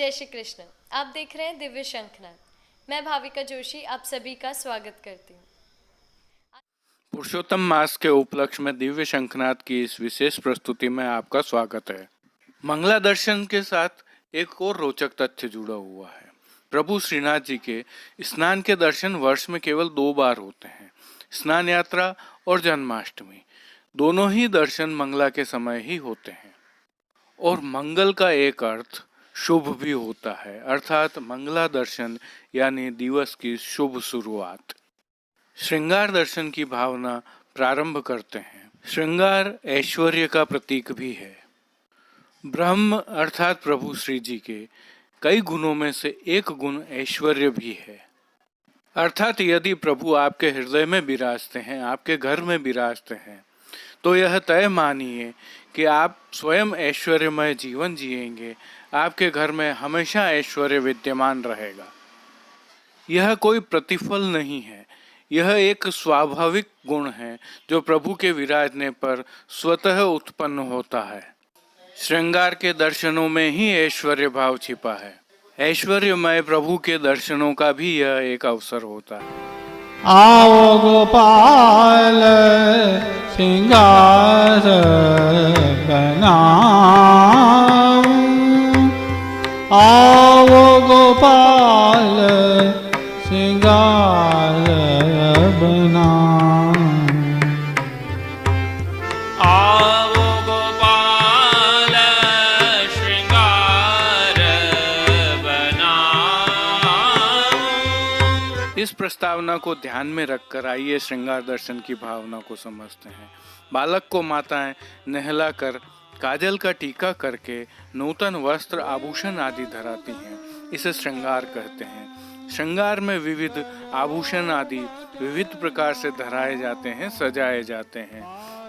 जय श्री कृष्ण। आप देख रहे हैं दिव्य शंखनाद। मैं भाविका जोशी आप सभी का स्वागत करती हूँ। पुरुषोत्तम मास के उपलक्ष्य में दिव्य शंखनाद की इस विशेष प्रस्तुति में आपका स्वागत है। मंगला दर्शन के साथ एक और रोचक तथ्य जुड़ा हुआ है। प्रभु श्रीनाथ जी के स्नान के दर्शन वर्ष में केवल 2 बार होते हैं, स्नान यात्रा और जन्माष्टमी। दोनों ही दर्शन मंगला के समय ही होते हैं और मंगल का एक अर्थ शुभ भी होता है, अर्थात मंगला दर्शन यानी दिवस की शुभ शुरुआत। श्रृंगार दर्शन की भावना प्रारंभ करते हैं। श्रृंगार ऐश्वर्य का प्रतीक भी है। ब्रह्म अर्थात प्रभु श्री जी के कई गुणों में से एक गुण ऐश्वर्य भी है, अर्थात यदि प्रभु आपके हृदय में विराजते हैं, आपके घर में विराजते हैं, तो यह तय मानिए कि आप स्वयं ऐश्वर्यमय जीवन जिएंगे। आपके घर में हमेशा ऐश्वर्य विद्यमान रहेगा। यह कोई प्रतिफल नहीं है, यह एक स्वाभाविक गुण है जो प्रभु के विराजने पर स्वतः उत्पन्न होता है। श्रृंगार के दर्शनों में ही ऐश्वर्य भाव छिपा है। ऐश्वर्यमय प्रभु के दर्शनों का भी यह एक अवसर होता है। आओ गोपाल श्रृंगार बनाओ, आओ गोपाल श्रृंगार बनाओ, आओ गोपाल श्रृंगार बनाओ। इस प्रस्तावना को ध्यान में रखकर आइए श्रृंगार दर्शन की भावना को समझते हैं। बालक को माताएं नहलाकर काजल का टीका करके नूतन वस्त्र आभूषण आदि धराती हैं। इसे श्रृंगार कहते हैं। श्रृंगार में विविध आभूषण आदि विविध प्रकार से धराए जाते हैं, सजाए जाते हैं।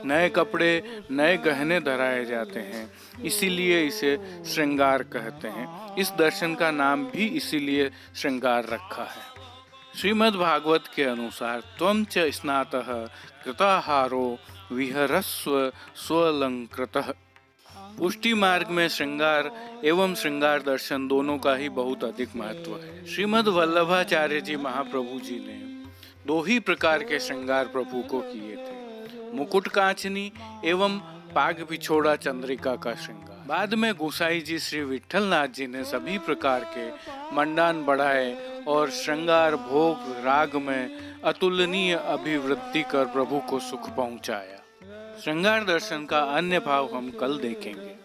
नए कपड़े, नए गहने धराए जाते हैं, इसीलिए इसे श्रृंगार कहते हैं। इस दर्शन का नाम भी इसीलिए श्रृंगार रखा है। श्रीमद् भागवत के अनुसार त्वं च स्नातः कृताहारो विहरस्व स्वलंकृतः। पुष्टि मार्ग में श्रृंगार एवं श्रृंगार दर्शन दोनों का ही बहुत अधिक महत्व है। श्रीमद् वल्लभाचार्य जी महाप्रभु जी ने 2 ही प्रकार के श्रृंगार प्रभु को किए थे, मुकुट कांचनी एवं पाग पिछोड़ा चंद्रिका का श्रृंगार। बाद में गोसाई जी श्री विठल नाथ जी ने सभी प्रकार के मंडान बढ़ाए और श्रृंगार भोग राग में अतुलनीय अभिवृद्धि कर प्रभु को सुख पहुंचाया। श्रृंगार दर्शन का अन्य भाव हम कल देखेंगे।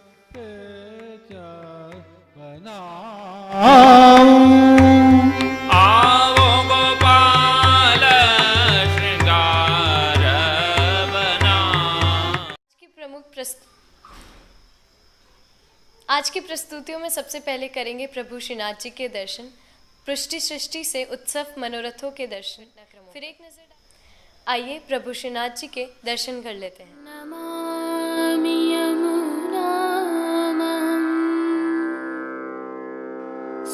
आओ गोपाल श्रृंगार बनाओ। आज की प्रस्तुतियों में सबसे पहले करेंगे प्रभु श्रीनाथ जी के दर्शन, पृष्टि सृष्टि से उत्सव मनोरथों के दर्शन। फिर एक नजर आइए प्रभु श्रीनाथ जी के दर्शन कर लेते हैं। नमामि यमुनां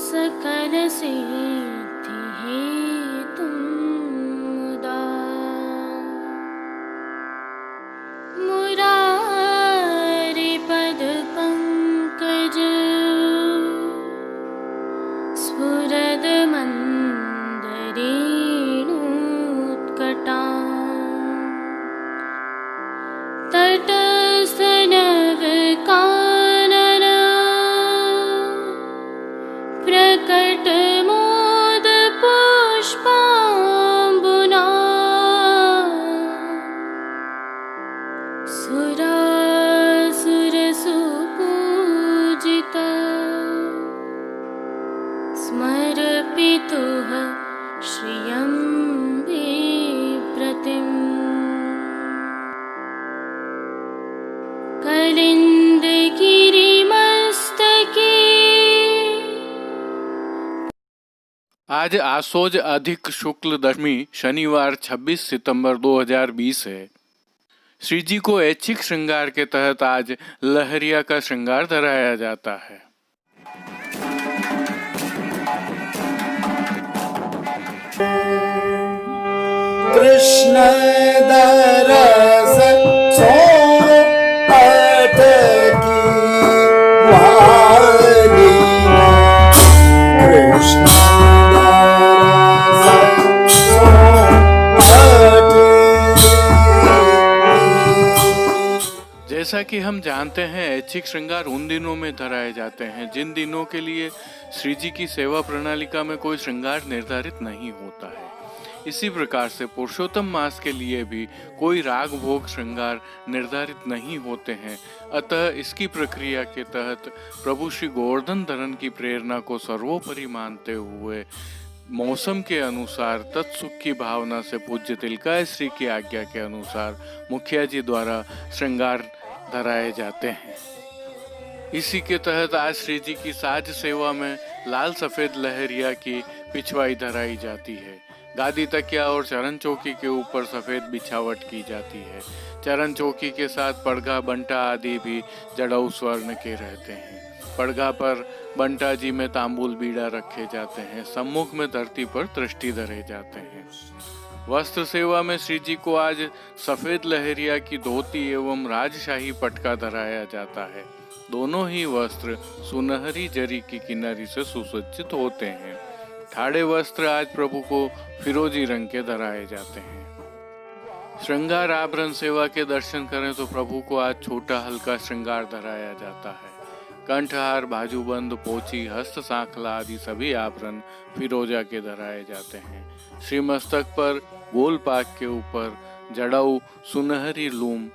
सकल सिद्धि हेतुं मुदा मुरारि पद पंकज स्फुरद मंदरेणुत्कटा तटस्थनव कानन प्रकट मोद पुष्पाम्बुना सुरासुर सुपूजिता स्मरपितुः श्रियं बिप्रतिम् कलिंद गिरिमस्तके। आज आसोज अधिक शुक्ल दशमी शनिवार 26 सितंबर 2020 है। श्री जी को ऐच्छिक श्रृंगार के तहत आज लहरिया का श्रृंगार धराया जाता है। कृष्ण दरस सो पट की वाली जैसा कि हम जानते हैं, ऐच्छिक श्रृंगार उन दिनों में धराए जाते हैं जिन दिनों के लिए श्री जी की सेवा प्रणालिका में कोई श्रृंगार निर्धारित नहीं होता है। इसी प्रकार से पुरुषोत्तम मास के लिए भी कोई राग भोग श्रृंगार निर्धारित नहीं होते हैं। अतः इसकी प्रक्रिया के तहत प्रभु श्री गोवर्धन धरन की प्रेरणा को सर्वोपरि मानते हुए मौसम के अनुसार तत्सुख की भावना से पूज्य तिलकाय श्री की आज्ञा के अनुसार मुखिया जी द्वारा श्रृंगार धराए जाते हैं। इसी के तहत आज श्री जी की साज सेवा में लाल सफेद लहरिया की पिछवाई धराई जाती है। गादी तकिया और चरण चौकी के ऊपर सफेद बिछावट की जाती है। चरण चौकी के साथ पड़घा, बंटा आदि भी जड़ऊ स्वर्ण के रहते हैं। पड़घा पर बंटा जी में तांबूल बीड़ा रखे जाते हैं। सम्मुख में धरती पर दृष्टि धरे जाते हैं। वस्त्र सेवा में श्री जी को आज सफेद लहरिया की धोती एवं राजशाही पटका धराया जाता है। दोनों ही वस्त्र सुनहरी जरी की किनारी से सुसज्जित होते हैं। ठाड़े वस्त्र आज प्रभु को फिरोजी रंग के धराए जाते हैं। श्रृंगार आभरण सेवा के दर्शन करें तो प्रभु को आज छोटा हल्का श्रृंगार धराया जाता है। कंठहार, बाजूबंद, पोची, हस्त सांखला आदि सभी आभरण फिरोजा के धराए जाते हैं। श्री मस्तक पर गोल पाक के ऊपर जड़ऊ, सुनहरी लूम,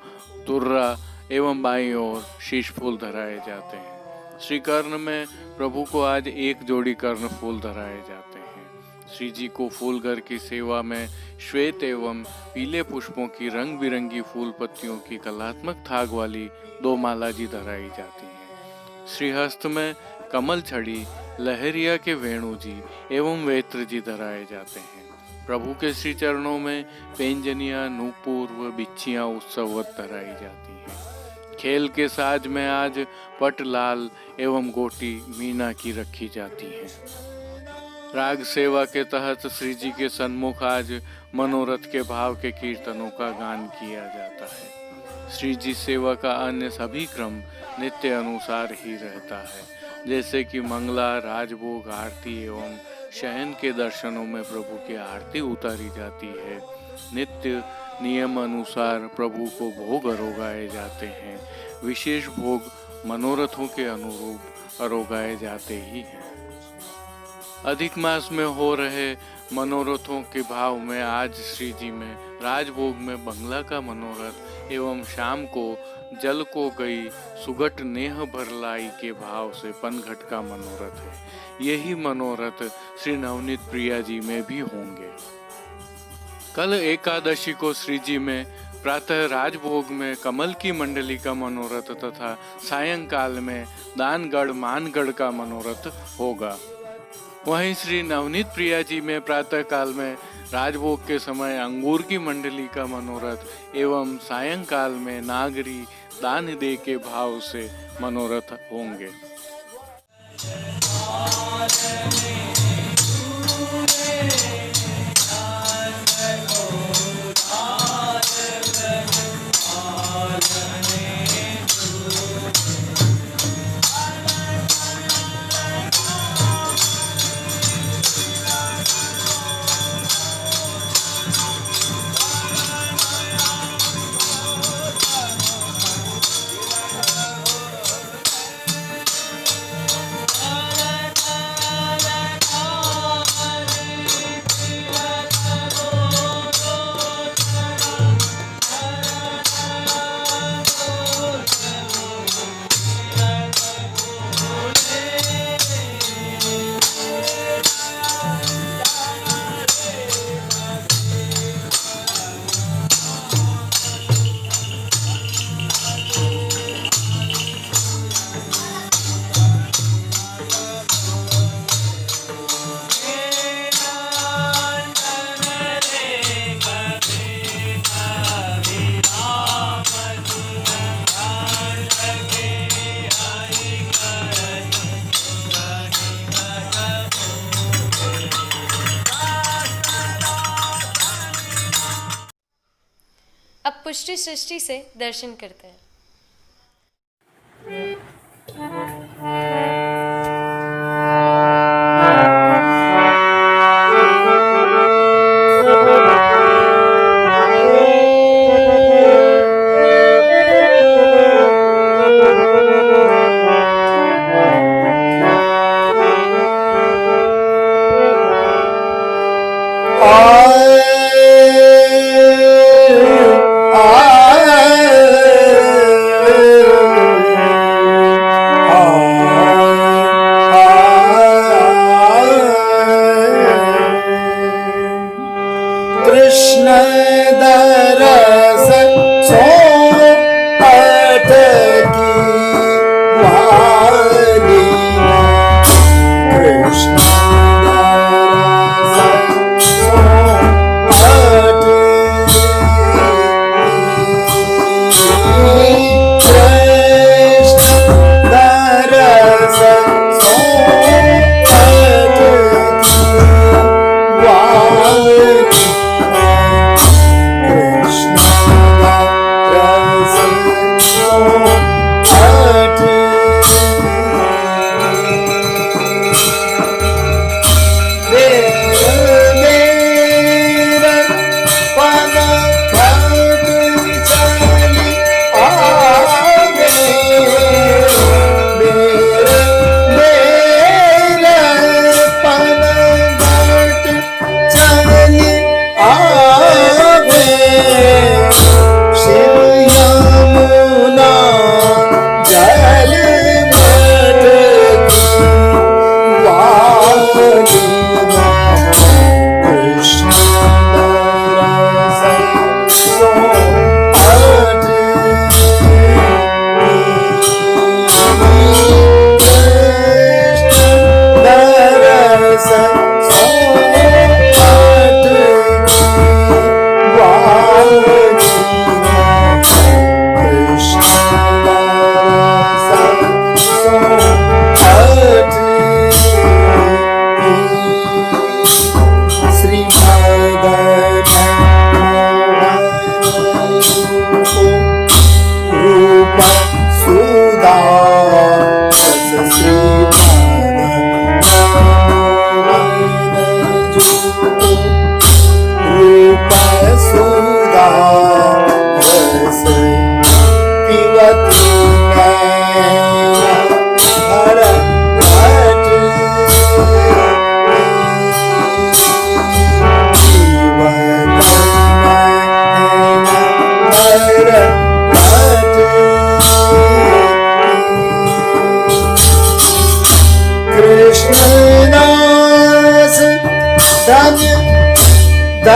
तुर्रा एवं बाईं ओर शीश फूल धराए जाते हैं। श्री कर्ण में प्रभु को आज एक जोड़ी कर्ण फूल धराए जाते हैं। श्री जी को फूलघर की सेवा में श्वेत एवं पीले पुष्पों की रंग बिरंगी फूल पत्तियों की कलात्मक थाग वाली 2 माला जी धराई जाती हैं। श्रीहस्त में कमल छड़ी, लहरिया के वेणु जी एवं वेत्र जी धराए जाते हैं। प्रभु के श्री चरणों में पेंजनिया, नूपुर व बिच्छियां उत्सववत धराई जाती हैं। खेल के साज में आज पट, लाल एवं गोटी मीना की रखी जाती है। राग सेवा के तहत श्री जी के सन्मुख आज मनोरथ के भाव के कीर्तनों का गान किया जाता है। श्री जी सेवा का अन्य सभी क्रम नित्य अनुसार ही रहता है, जैसे कि मंगला, राजभोग, आरती एवं शयन के दर्शनों में प्रभु की आरती उतारी जाती है। नित्य नियम अनुसार प्रभु को भोग अरोगाए जाते हैं। विशेष भोग मनोरथों के अनुरूप अरोगाए जाते ही हैं। अधिक मास में हो रहे मनोरथों के भाव में आज श्री जी में राजभोग में बंगला का मनोरथ एवं शाम को जल को गई सुगट नेह भरलाई के भाव से पनघट का मनोरथ है। यही मनोरथ श्री नवनीत प्रिया जी में भी होंगे। कल एकादशी को श्री जी में प्रातः राजभोग में कमल की मंडली का मनोरथ तथा सायंकाल में दानगढ़ मानगढ़ का मनोरथ होगा। वहीं श्री नवनीत प्रिया जी में प्रातः काल में राजभोग के समय अंगूर की मंडली का मनोरथ एवं सायंकाल में नागरी दान दे के भाव से मनोरथ होंगे। अब पुष्टि सृष्टि से दर्शन करते हैं।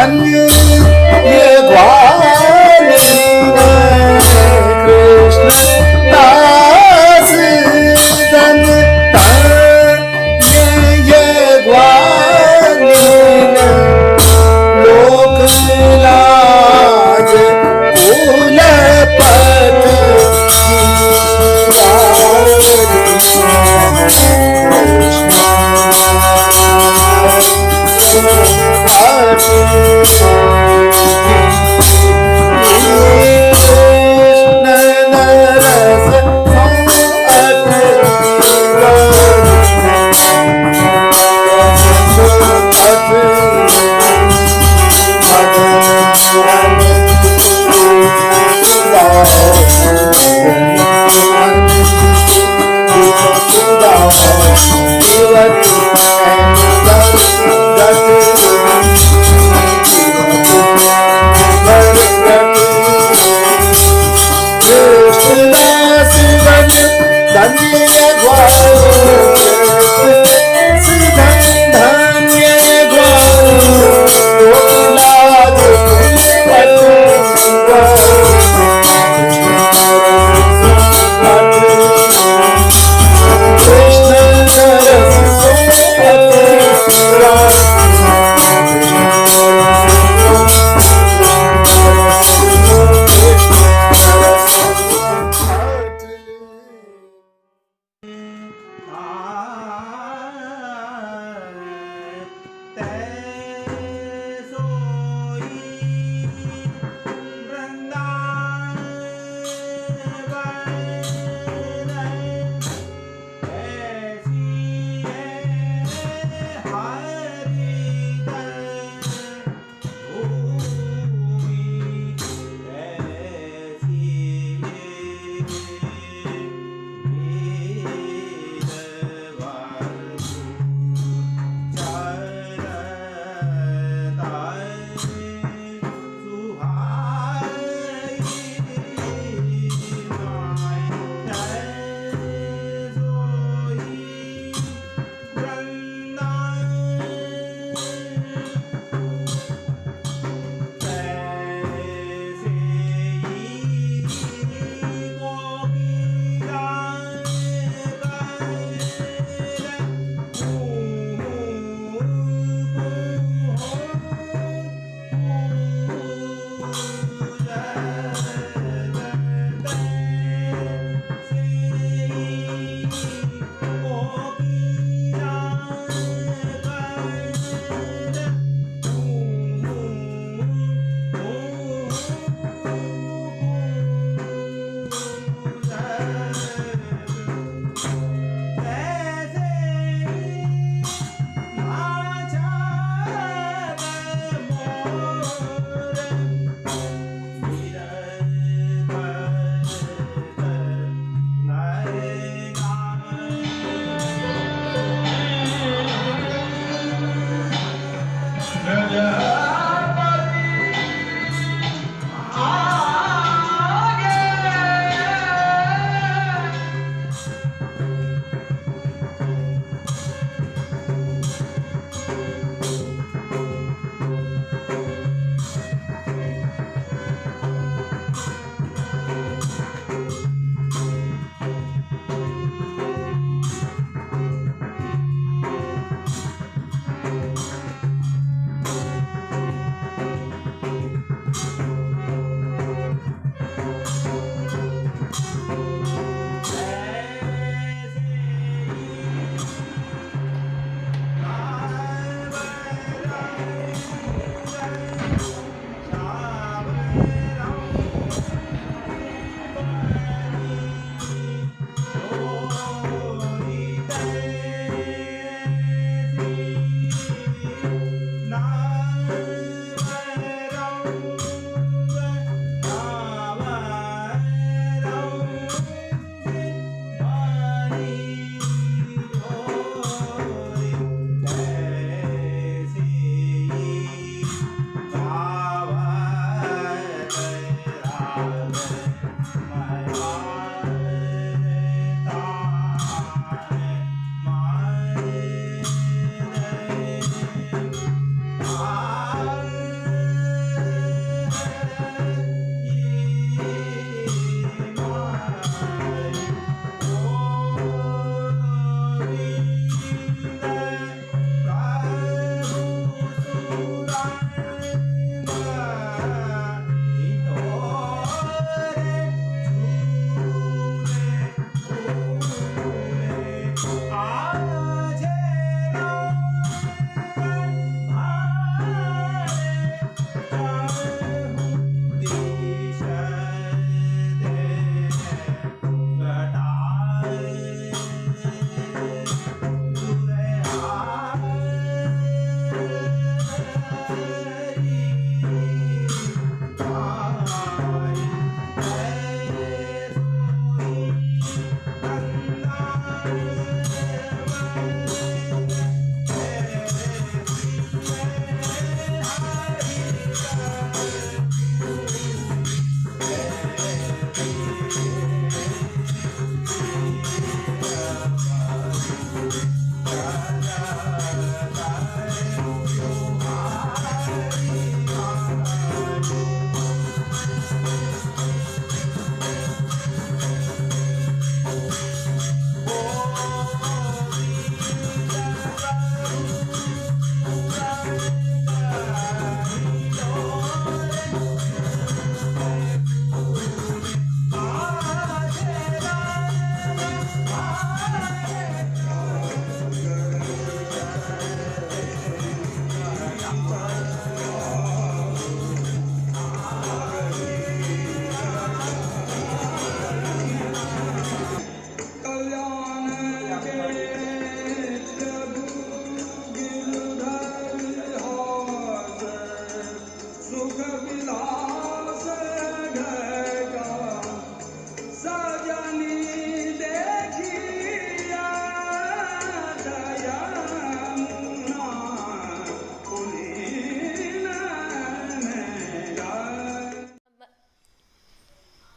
धन्य ये ग्वाल कृष्ण दास धन्य ये ग्वाल लोक लाज कुल पत कृष्ण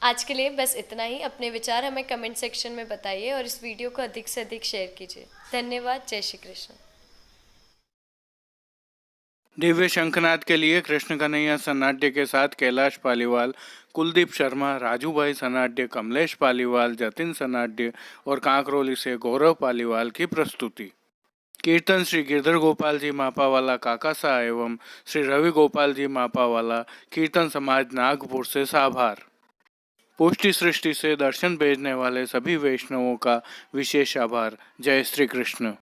आज के लिए बस इतना ही। अपने विचार हमें कमेंट सेक्शन में बताइए और इस वीडियो को अधिक से अधिक शेयर कीजिए। धन्यवाद। जय श्री कृष्ण। दिव्य शंखनाद के लिए कृष्ण कन्हैया सन्नाट्य के साथ कैलाश पालीवाल, कुलदीप शर्मा, राजू भाई सन्नाट्य, कमलेश पालीवाल, जतिन सन्नाट्य और कांकरोली से गौरव पालीवाल की प्रस्तुति। कीर्तन श्री गिरधर गोपाल जी मापावाला काकासा एवं श्री रवि गोपाल जी मापावाला, कीर्तन समाज नागपुर से साभार। पुष्टि सृष्टि से दर्शन भेजने वाले सभी वैष्णवों का विशेष आभार। जय श्री कृष्ण।